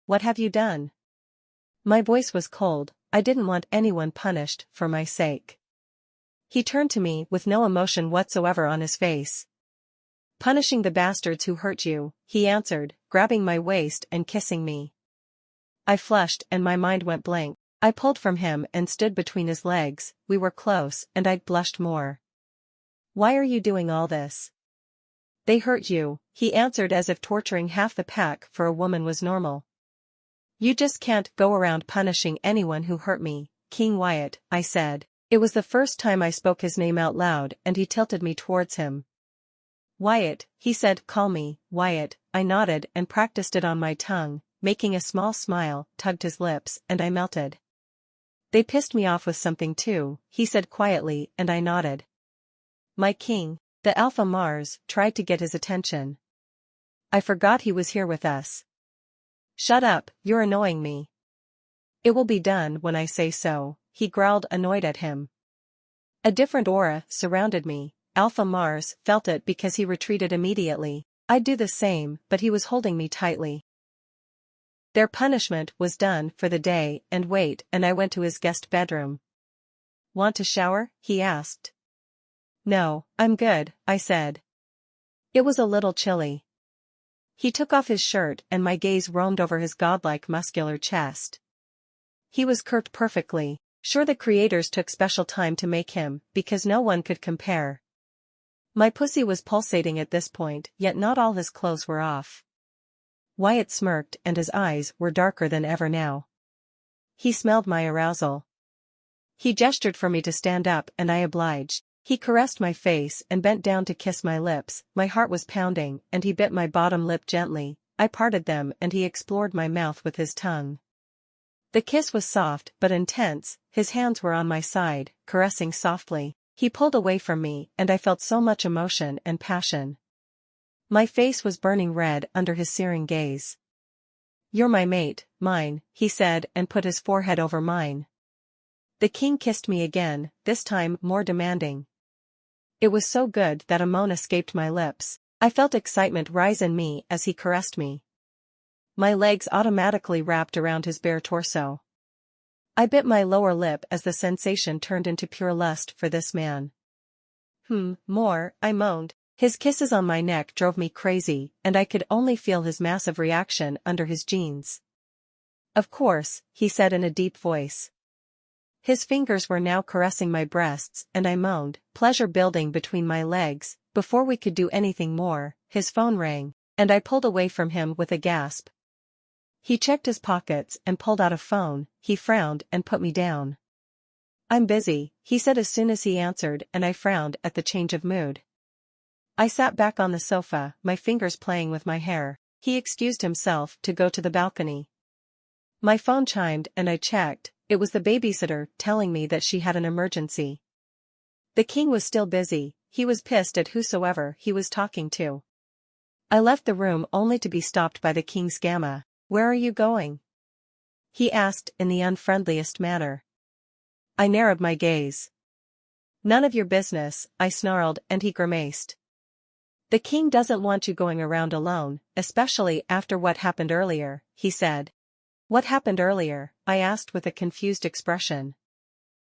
What have you done? My voice was cold. I didn't want anyone punished for my sake. He turned to me with no emotion whatsoever on his face. Punishing the bastards who hurt you, he answered, grabbing my waist and kissing me. I flushed and my mind went blank. I pulled from him and stood between his legs. We were close and I blushed more. Why are you doing all this? They hurt you, he answered as if torturing half the pack for a woman was normal. You just can't go around punishing anyone who hurt me, King Wyatt, I said. It was the first time I spoke his name out loud and he tilted me towards him. Wyatt, he said, call me, Wyatt. I nodded and practiced it on my tongue, making a small smile, tugged his lips, and I melted. They pissed me off with something too, he said quietly, and I nodded. My king, the Alpha Mars, tried to get his attention. I forgot he was here with us. Shut up, you're annoying me. It will be done when I say so, he growled, annoyed at him. A different aura surrounded me. Alpha Mars felt it because he retreated immediately. I'd do the same, but he was holding me tightly. Their punishment was done for the day, and I went to his guest bedroom. Want to shower? He asked. No, I'm good, I said. It was a little chilly. He took off his shirt and my gaze roamed over his godlike muscular chest. He was curved perfectly. Sure, the creators took special time to make him, because no one could compare. My pussy was pulsating at this point, yet not all his clothes were off. Wyatt smirked and his eyes were darker than ever now. He smelled my arousal. He gestured for me to stand up and I obliged. He caressed my face and bent down to kiss my lips. My heart was pounding and he bit my bottom lip gently. I parted them and he explored my mouth with his tongue. The kiss was soft but intense. His hands were on my side, caressing softly. He pulled away from me and I felt so much emotion and passion. My face was burning red under his searing gaze. You're my mate, mine, he said and put his forehead over mine. The king kissed me again, this time more demanding. It was so good that a moan escaped my lips. I felt excitement rise in me as he caressed me. My legs automatically wrapped around his bare torso. I bit my lower lip as the sensation turned into pure lust for this man. More, I moaned. His kisses on my neck drove me crazy, and I could only feel his massive reaction under his jeans. Of course, he said in a deep voice. His fingers were now caressing my breasts, and I moaned, pleasure building between my legs. Before we could do anything more, his phone rang, and I pulled away from him with a gasp. He checked his pockets and pulled out a phone. He frowned and put me down. I'm busy, he said as soon as he answered, and I frowned at the change of mood. I sat back on the sofa, my fingers playing with my hair. He excused himself to go to the balcony. My phone chimed and I checked. It was the babysitter telling me that she had an emergency. The king was still busy. He was pissed at whosoever he was talking to. I left the room only to be stopped by the king's gamma. Where are you going? He asked in the unfriendliest manner. I narrowed my gaze. None of your business, I snarled, and he grimaced. The king doesn't want you going around alone, especially after what happened earlier, he said. What happened earlier? I asked with a confused expression.